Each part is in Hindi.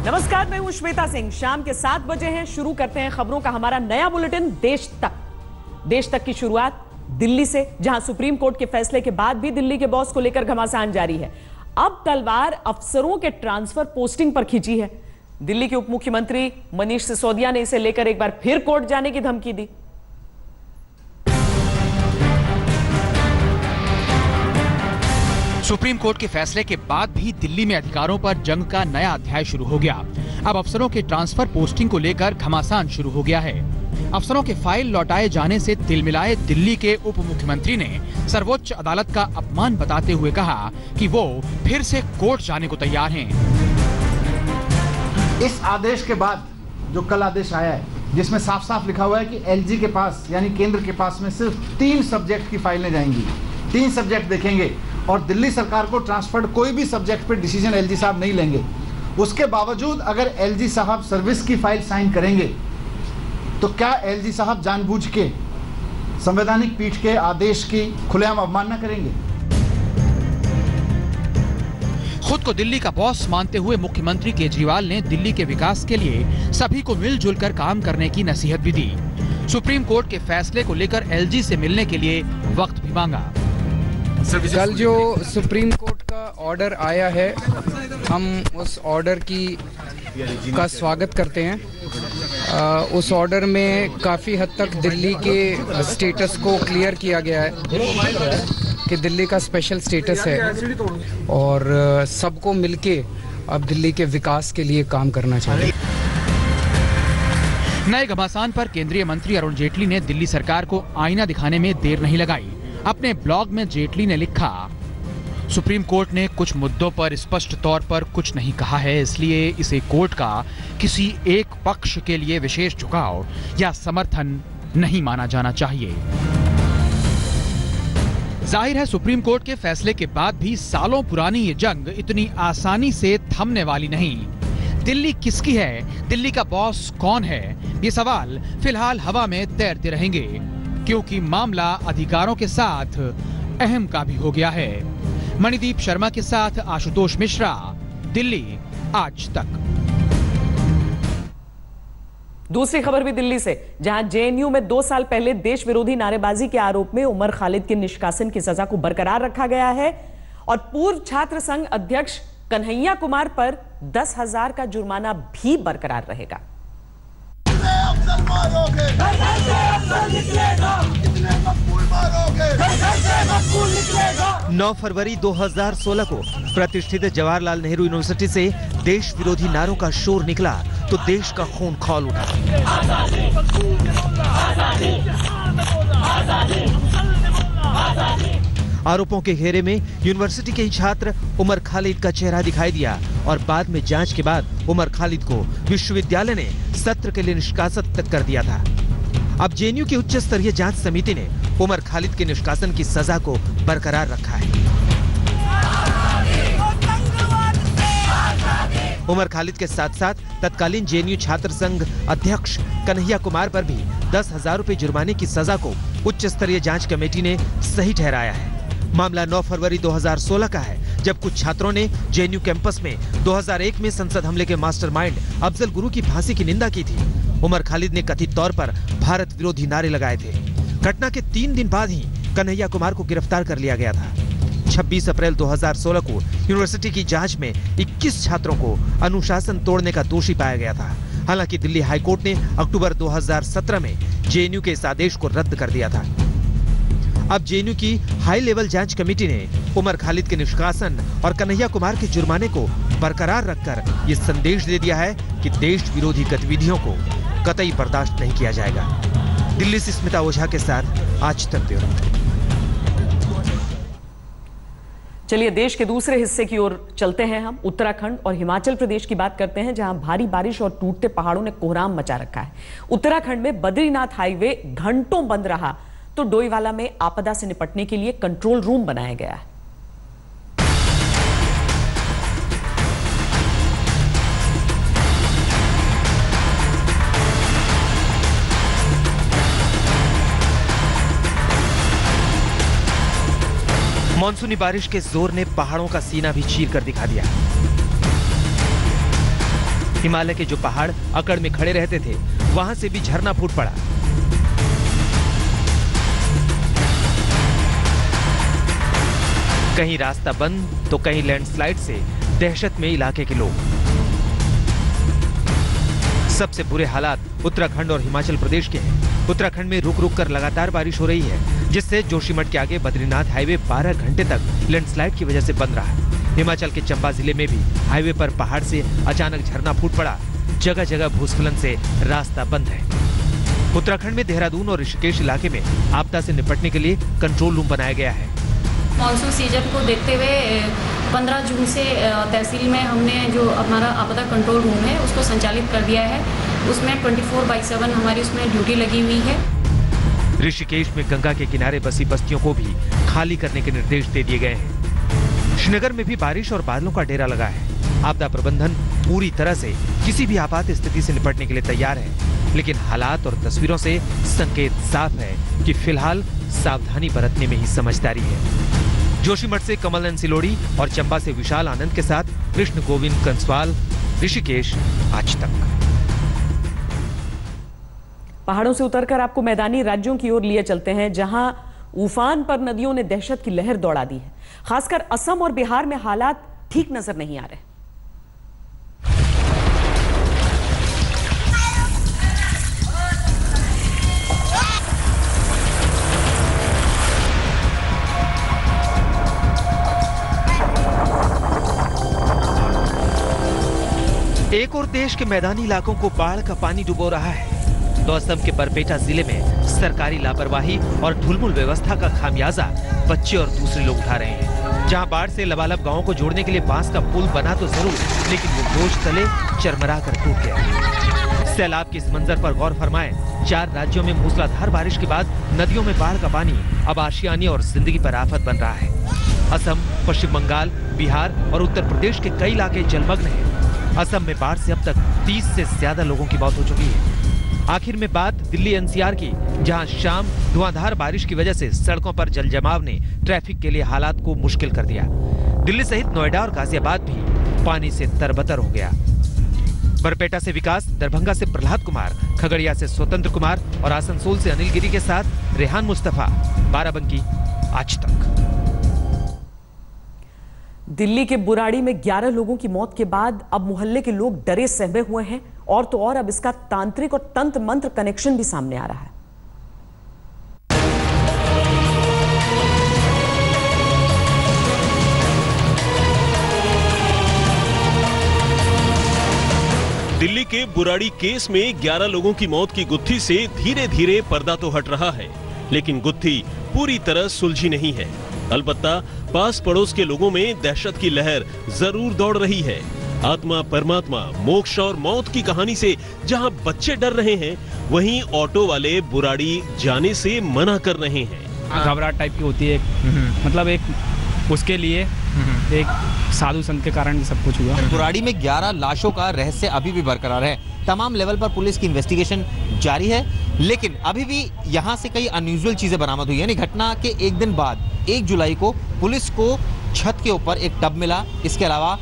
नमस्कार, मैं हूं श्वेता सिंह। शाम के 7 बजे हैं। शुरू करते हैं खबरों का हमारा नया बुलेटिन देश तक। देश तक की शुरुआत दिल्ली से, जहां सुप्रीम कोर्ट के फैसले के बाद भी दिल्ली के बॉस को लेकर घमासान जारी है। अब तलवार अफसरों के ट्रांसफर पोस्टिंग पर खींची है। दिल्ली के उप मुख्यमंत्री मनीष सिसोदिया ने इसे लेकर एक बार फिर कोर्ट जाने की धमकी दी। सुप्रीम कोर्ट के फैसले के बाद भी दिल्ली में अधिकारों पर जंग का नया अध्याय शुरू हो गया। अब अफसरों के ट्रांसफर पोस्टिंग को लेकर घमासान शुरू हो गया है। अफसरों के फाइल लौटाए जाने से तिलमिलाए दिल्ली के उप मुख्यमंत्री ने सर्वोच्च अदालत का अपमान बताते हुए कहा कि वो फिर से कोर्ट जाने को तैयार हैं। इस आदेश के बाद जो कल आदेश आया है, जिसमें साफ साफ लिखा हुआ है कि एलजी के पास यानी केंद्र के पास में सिर्फ 3 सब्जेक्ट की फाइलें जाएंगी, 3 सब्जेक्ट देखेंगे और दिल्ली सरकार को ट्रांसफर कोई भी सब्जेक्ट पे डिसीजन एलजी साहब नहीं लेंगे। उसके बावजूद अगर एलजी साहब सर्विस की फाइल साइन करेंगे तो क्या एलजी साहब जानबूझ के संवैधानिक पीठ के आदेश की खुलेआम अवमानना करेंगे? खुद को दिल्ली का बॉस मानते हुए मुख्यमंत्री केजरीवाल ने दिल्ली के विकास के लिए सभी को मिलजुल कर काम करने की नसीहत भी दी। सुप्रीम कोर्ट के फैसले को लेकर एलजी से मिलने के लिए वक्त भी मांगा। कल जो सुप्रीम कोर्ट का ऑर्डर आया है, हम उस ऑर्डर का स्वागत करते हैं। उस ऑर्डर में काफ़ी हद तक दिल्ली के स्टेटस को क्लियर किया गया है कि दिल्ली का स्पेशल स्टेटस है और सबको मिलके अब दिल्ली के विकास के लिए काम करना चाहिए। नए घमासान पर केंद्रीय मंत्री अरुण जेटली ने दिल्ली सरकार को आईना दिखाने में देर नहीं लगाई। अपने ब्लॉग में जेटली ने लिखा, सुप्रीम कोर्ट ने कुछ मुद्दों पर स्पष्ट तौर पर कुछ नहीं कहा है, इसलिए इसे कोर्ट का किसी एक पक्ष के लिए विशेष झुकाव या समर्थन नहीं माना जाना चाहिए। जाहिर है सुप्रीम कोर्ट के फैसले के बाद भी सालों पुरानी ये जंग इतनी आसानी से थमने वाली नहीं। दिल्ली किसकी है, दिल्ली का बॉस कौन है, ये सवाल फिलहाल हवा में तैरते रहेंगे, क्योंकि मामला अधिकारों के साथ अहम का भी हो गया है। मणिदीप शर्मा के साथ आशुतोष मिश्रा, दिल्ली आज तक। दूसरी खबर भी दिल्ली से, जहां जेएनयू में 2 साल पहले देश विरोधी नारेबाजी के आरोप में उमर खालिद के निष्कासन की सजा को बरकरार रखा गया है और पूर्व छात्र संघ अध्यक्ष कन्हैया कुमार पर 10,000 का जुर्माना भी बरकरार रहेगा। 9 फरवरी 2016 को प्रतिष्ठित जवाहरलाल नेहरू यूनिवर्सिटी से देश विरोधी नारों का शोर निकला तो देश का खून खौल उठा। आरोपों के घेरे में यूनिवर्सिटी के ही छात्र उमर खालिद का चेहरा दिखाई दिया और बाद में जांच के बाद उमर खालिद को विश्वविद्यालय ने सत्र के लिए निष्कासित तक कर दिया था। अब जेएनयू की उच्च स्तरीय जांच समिति ने उमर खालिद के निष्कासन की सजा को बरकरार रखा है। उमर खालिद के साथ साथ तत्कालीन जेएनयू छात्र संघ अध्यक्ष कन्हैया कुमार पर भी 10,000 रुपए जुर्माने की सजा को उच्च स्तरीय जांच कमेटी ने सही ठहराया है। मामला 9 फरवरी 2016 का है, जब कुछ छात्रों ने जेएनयू कैंपस में 2001 में संसद हमले के मास्टरमाइंड अफजल गुरु की फांसी की निंदा की थी। उमर खालिद ने कथित तौर पर भारत विरोधी नारे लगाए थे। घटना के 3 दिन बाद ही कन्हैया कुमार को गिरफ्तार कर लिया गया था। 26 अप्रैल 2016 को यूनिवर्सिटी की जांच में 21 छात्रों को अनुशासन तोड़ने का दोषी पाया गया था। हालांकि दिल्ली हाईकोर्ट ने अक्टूबर 2017 में जेएनयू के इस आदेश को रद्द कर दिया था। अब जेएनयू की हाई लेवल जांच कमेटी ने उमर खालिद के निष्कासन और कन्हैया कुमार के जुर्माने को बरकरार रखकर ये संदेश दे दिया है कि देश विरोधी गतिविधियों को कतई बर्दाश्त नहीं किया जाएगा। दिल्ली से स्मिता ओझा के साथ आज तक ब्यूरो। चलिए देश के दूसरे हिस्से की ओर चलते हैं। हम उत्तराखंड और हिमाचल प्रदेश की बात करते हैं, जहां भारी बारिश और टूटते पहाड़ों ने कोहराम मचा रखा है। उत्तराखंड में बद्रीनाथ हाईवे घंटों बंद रहा तो डोईवाला में आपदा से निपटने के लिए कंट्रोल रूम बनाया गया है। मानसूनी बारिश के जोर ने पहाड़ों का सीना भी चीर कर दिखा दिया। हिमालय के जो पहाड़ अकड़ में खड़े रहते थे, वहां से भी झरना फूट पड़ा। कहीं रास्ता बंद तो कहीं लैंडस्लाइड से दहशत में इलाके के लोग। सबसे बुरे हालात उत्तराखंड और हिमाचल प्रदेश के हैं। उत्तराखंड में रुक रुक कर लगातार बारिश हो रही है, जिससे जोशीमठ के आगे बद्रीनाथ हाईवे 12 घंटे तक लैंडस्लाइड की वजह से बंद रहा। हिमाचल के चंबा जिले में भी हाईवे पर पहाड़ से अचानक झरना फूट पड़ा। जगह जगह भूस्खलन से रास्ता बंद है। उत्तराखंड में देहरादून और ऋषिकेश इलाके में आपदा से निपटने के लिए कंट्रोल रूम बनाया गया है। मानसून सीजन को देखते हुए 15 जून से तहसील में हमने जो हमारा आपदा कंट्रोल रूम है उसको संचालित कर दिया है। उसमें 24/7 हमारी उसमें ड्यूटी लगी हुई है। ऋषिकेश में गंगा के किनारे बसी बस्तियों को भी खाली करने के निर्देश दे दिए गए हैं। श्रीनगर में भी बारिश और बादलों का डेरा लगा है। आपदा प्रबंधन पूरी तरह से किसी भी आपात स्थिति से निपटने के लिए तैयार है, लेकिन हालात और तस्वीरों से संकेत साफ है कि फिलहाल सावधानी बरतने में ही समझदारी है। जोशीमठ से कमल नयन सिलोड़ी और चंबा से विशाल आनंद के साथ कृष्ण गोविंद कंसवाल, ऋषिकेश, आज तक। पहाड़ों से उतरकर आपको मैदानी राज्यों की ओर लिए चलते हैं, जहां उफान पर नदियों ने दहशत की लहर दौड़ा दी है। खासकर असम और बिहार में हालात ठीक नजर नहीं आ रहे। एक और देश के मैदानी इलाकों को बाढ़ का पानी डुबो रहा है, तो असम के बरपेटा जिले में सरकारी लापरवाही और ढुलमुल व्यवस्था का खामियाजा बच्चे और दूसरे लोग उठा रहे हैं। जहां बाढ़ से लबालब गांवों को जोड़ने के लिए बांस का पुल बना तो जरूर, लेकिन वो बोझ तले चरमरा कर टूट गया। सैलाब के इस मंजर पर गौर फरमाएं। 4 राज्यों में मूसलाधार बारिश के बाद नदियों में बाढ़ का पानी अब आशियाने और जिंदगी पर आफत बन रहा है। असम, पश्चिम बंगाल, बिहार और उत्तर प्रदेश के कई इलाके जलमग्न हैं। असम में बाढ़ से अब तक 30 से ज्यादा लोगों की मौत हो चुकी है। आखिर में बात दिल्ली एनसीआर की, जहां शाम धुआंधार बारिश की वजह से सड़कों पर जलजमाव ने ट्रैफिक के लिए हालात को मुश्किल कर दिया। दिल्ली सहित नोएडा और गाजियाबाद भी पानी से तरबतर हो गया। बरपेटा से विकास, दरभंगा से प्रहलाद कुमार, खगड़िया से स्वतंत्र कुमार और आसनसोल से अनिल गिरी के साथ रेहान मुस्तफा, बाराबंकी, आज तक। दिल्ली के बुराड़ी में 11 लोगों की मौत के बाद अब मोहल्ले के लोग डरे सहमे हुए हैं, और तो और अब इसका तांत्रिक और तंत्र मंत्र कनेक्शन भी सामने आ रहा है। दिल्ली के बुराड़ी केस में 11 लोगों की मौत की गुत्थी से धीरे धीरे पर्दा तो हट रहा है, लेकिन गुत्थी पूरी तरह सुलझी नहीं है। अलबत्ता पास पड़ोस के लोगों में दहशत की लहर जरूर दौड़ रही है। आत्मा परमात्मा, मोक्ष और मौत की कहानी से जहां बच्चे डर रहे हैं, वहीं ऑटो वाले बुराड़ी जाने से मना कर रहे हैं। घबराहट टाइप की होती है, मतलब एक उसके लिए एक साधु संत के कारण ये सब कुछ हुआ। बुराड़ी में 11 लाशों का रहस्य अभी भी बरकरार है। तमाम लेवल पर पुलिस की इन्वेस्टिगेशन जारी है, लेकिन अभी भी यहाँ से कई अनयूजुअल चीजें बरामद हुई। यानी घटना के एक दिन बाद 1 जुलाई को पुलिस को छत के ऊपर एक टब मिला, इसके अलावा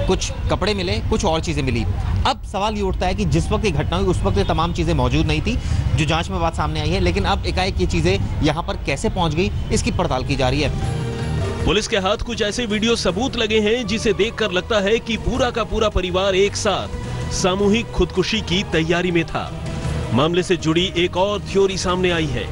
कुछ कपड़े मिले, कुछ और चीजें मिली। अब सवाल ये उठता है कि जिस वक्त ये घटना हुई उस वक्त ये तमाम चीजें मौजूद नहीं थी, जो जांच में बात सामने आई है, लेकिन अब एकाएक ये चीजें यहाँ पर कैसे पहुंच गई, इसकी पड़ताल की जा रही है। पुलिस के हाथ कुछ ऐसे वीडियो सबूत लगे हैं जिसे देखकर लगता है कि पूरा का पूरा परिवार एक साथ सामूहिक खुदकुशी की तैयारी में था। मामले से जुड़ी एक और थ्योरी सामने आई है।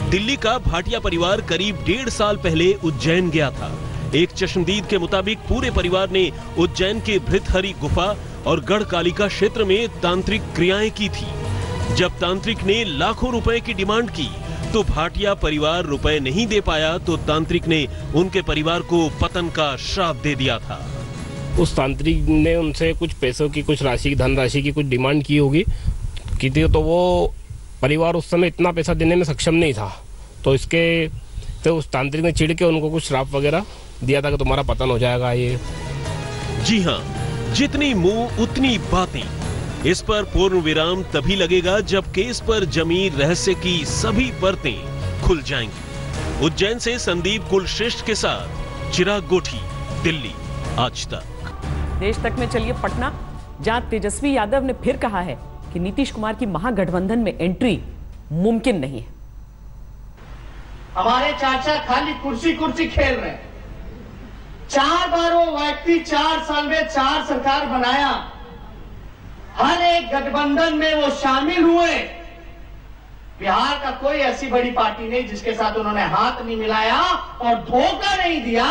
दिल्ली का भाटिया परिवार करीब 1.5 साल पहले उज्जैन गया था। एक चश्मदीद के मुताबिक पूरे परिवार ने उज्जैन के भृतहरि गुफा और गढ़कालिका क्षेत्र में तांत्रिक क्रियाएं की थी। जब तांत्रिक ने लाखों रुपए की डिमांड की तो भाटिया परिवार रुपए नहीं दे पाया, तो तांत्रिक ने उनके परिवार को पतन का श्राप दे दिया था। उस तांत्रिक ने उनसे कुछ पैसों की, कुछ राशि, धनराशि की कुछ डिमांड की होगी, की थी, तो वो परिवार उस समय इतना पैसा देने में सक्षम नहीं था। तो उस तांत्रिक ने चिढ़ के उनको कुछ श्राप वगैरह दिया था कि तुम्हारा पतन हो जाएगा। ये जी हाँ, जितनी मुंह उतनी बातें। इस पर पूर्ण विराम तभी लगेगा जब केस पर जमी रहस्य की सभी परतें खुल जाएंगी। उज्जैन से संदीप कुलश्रेष्ठ के साथ चिराग गोठी, दिल्ली, आज तक। देश तक में चलिए पटना। जहां तेजस्वी यादव ने फिर कहा है कि नीतीश कुमार की महागठबंधन में एंट्री मुमकिन नहीं है। हमारे चाचा खाली कुर्सी खेल रहे हैं। 4 बार वो व्यक्ति 4 साल में 4 सरकार बनाया, हर एक गठबंधन में वो शामिल हुए। बिहार का कोई ऐसी बड़ी पार्टी नहीं जिसके साथ उन्होंने हाथ नहीं मिलाया और धोखा नहीं दिया।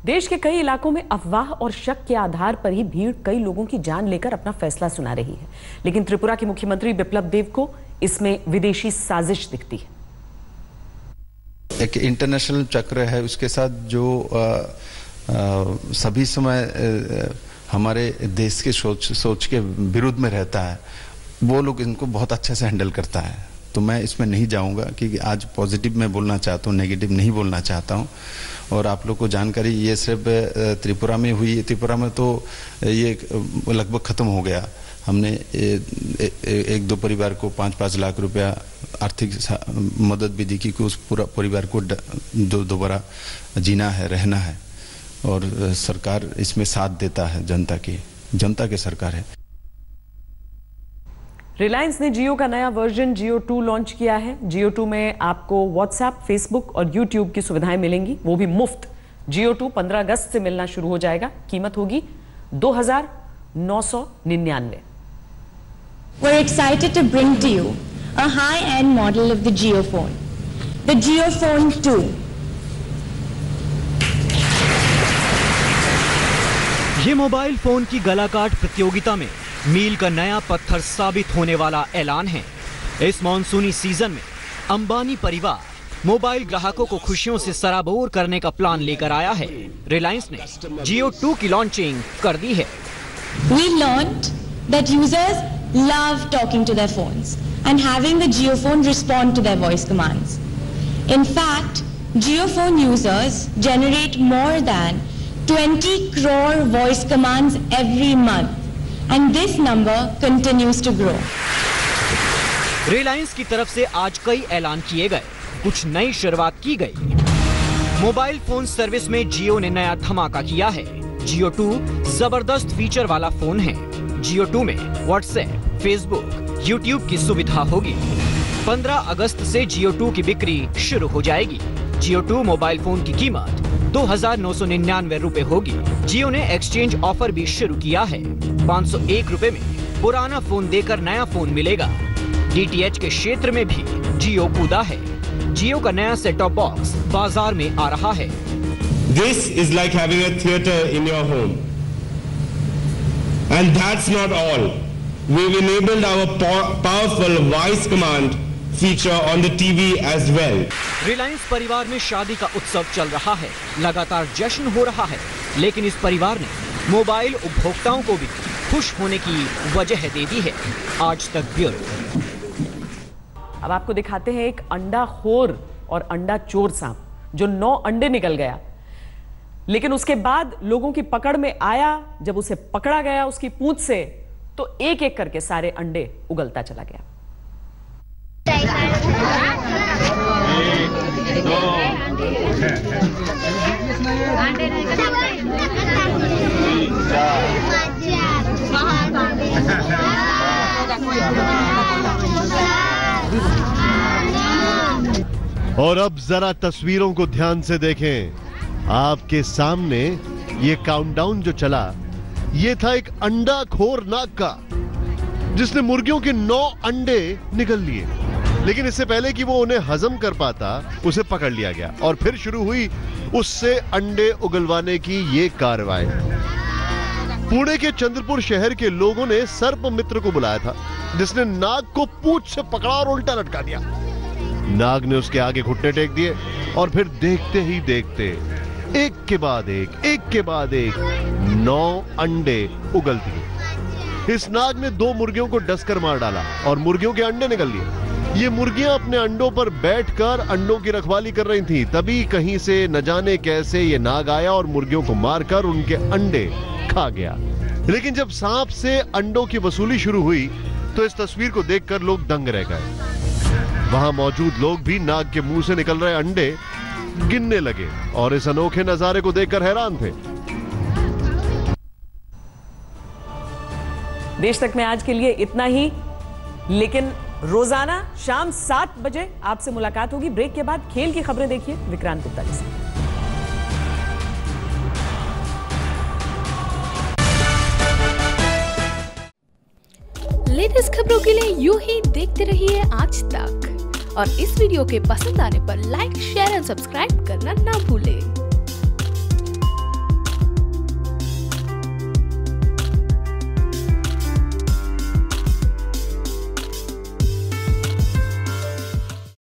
देश के कई इलाकों में अफवाह और शक के आधार पर ही भीड़ कई लोगों की जान लेकर अपना फैसला सुना रही है, लेकिन त्रिपुरा के मुख्यमंत्री बिप्लब देब को इसमें विदेशी साजिश दिखती है। एक इंटरनेशनल चक्र है, उसके साथ जो सभी समय हमारे देश के सोच के विरुद्ध में रहता है, वो लोग इनको बहुत अच्छे से हैंडल करता है। तो मैं इसमें नहीं जाऊंगा कि आज पॉजिटिव में बोलना चाहता हूँ, नेगेटिव नहीं बोलना चाहता हूँ। और आप लोग को जानकारी ये सिर्फ त्रिपुरा में हुई, त्रिपुरा में तो ये लगभग ख़त्म हो गया। हमने 1-2 परिवार को 5-5 लाख रुपया आर्थिक मदद भी दी कि उस पूरा परिवार को दोबारा जीना है, रहना है। और सरकार इसमें साथ देता है, जनता की सरकार है। रिलायंस ने जियो का नया वर्जन जियो 2 लॉन्च किया है। जियो 2 में आपको व्हाट्सएप, फेसबुक और यूट्यूब की सुविधाएं मिलेंगी, वो भी मुफ्त। जियो 2 15 अगस्त से मिलना शुरू हो जाएगा। कीमत होगी 2,999। We're excited to bring to you a high-end model of the JioPhone, the JioPhone 2. ये मोबाइल फोन की गलाकाट प्रतियोगिता में मील का नया पत्थर साबित होने वाला ऐलान है। इस मॉनसूनी सीजन में अंबानी परिवार मोबाइल ग्राहकों को खुशियों से सराबोर करने का प्लान लेकर आया है। रिलायंस ने जियो 2 की लॉन्चिंग कर दी है। We learned that users love talking to their phones and having the JioPhone respond to their voice commands. In fact, JioPhone users generate more than 20 crore voice commands every month, and this number continues to grow. Reliance की तरफ से आज कई ऐलान किए गए, कुछ नई शुरुआत की गई। मोबाइल फोन सर्विस में जियो ने नया धमाका किया है। जियो 2 जबरदस्त फीचर वाला फोन है। जियो 2 में व्हाट्सएप, फेसबुक, यूट्यूब की सुविधा होगी। 15 अगस्त से जियो 2 की बिक्री शुरू हो जाएगी। जियो 2 मोबाइल फोन की कीमत 2,999 रुपए होगी। जियो ने एक्सचेंज ऑफर भी शुरू किया है। 501 रुपए में पुराना फोन देकर नया फोन मिलेगा। डीटीएच के क्षेत्र में भी जियो कूदा है। जियो का नया सेट टॉप बॉक्स बाजार में आ रहा है। This is like having a theater in your home. And that's not all. We've enabled our powerful voice command feature on the TV as well. Reliance परिवार में शादी का उत्सव चल रहा है, लगातार जश्न हो रहा है, लेकिन इस परिवार ने मोबाइल उपभोक्ताओं को भी खुश होने की वजह दे दी है। आज तक ब्यूरो। अब आपको दिखाते हैं एक अंडा खोर और अंडा चोर सांप जो 9 अंडे निकल गया, लेकिन उसके बाद लोगों की पकड़ में आया। जब उसे पकड़ा गया उसकी पूंछ से, तो एक एक करके सारे अंडे उगलता चला गया। 1 और अब जरा तस्वीरों को ध्यान से देखें। आपके सामने ये काउंटडाउन जो चला, ये था एक अंडा खोर नाग का, जिसने मुर्गियों के 9 अंडे निगल लिए। लेकिन इससे पहले कि वो उन्हें हजम कर पाता, उसे पकड़ लिया गया और फिर शुरू हुई उससे अंडे उगलवाने की ये कार्रवाई। पुणे के चंद्रपुर शहर के लोगों ने सर्प मित्र को बुलाया था, जिसने नाग को पूंछ से पकड़ा और उल्टा लटका दिया। नाग ने उसके आगे घुटने टेक दिए और फिर देखते ही देखते एक के बाद एक 9 अंडे उगल दिए। इस नाग ने 2 मुर्गियों को डसकर मार डाला और मुर्गियों के अंडे निकल लिए। ये मुर्गियां अपने अंडों पर बैठकर अंडों की रखवाली कर रही थीं। तभी कहीं से न जाने कैसे ये नाग आया और मुर्गियों को मारकर उनके अंडे खा गया। लेकिन जब सांप से अंडों की वसूली शुरू हुई तो इस तस्वीर को देखकर लोग दंग रह गए। वहां मौजूद लोग भी नाग के मुंह से निकल रहे अंडे गिनने लगे और इस अनोखे नजारे को देखकर हैरान थे। देश तक में आज के लिए इतना ही, लेकिन रोजाना शाम 7 बजे आपसे मुलाकात होगी। ब्रेक के बाद खेल की खबरें देखिए विक्रांत गुप्ता जी से। लेटेस्ट खबरों के लिए यूं ही देखते रहिए आज तक, और इस वीडियो के पसंद आने पर लाइक, शेयर एंड सब्सक्राइब करना ना भूलें।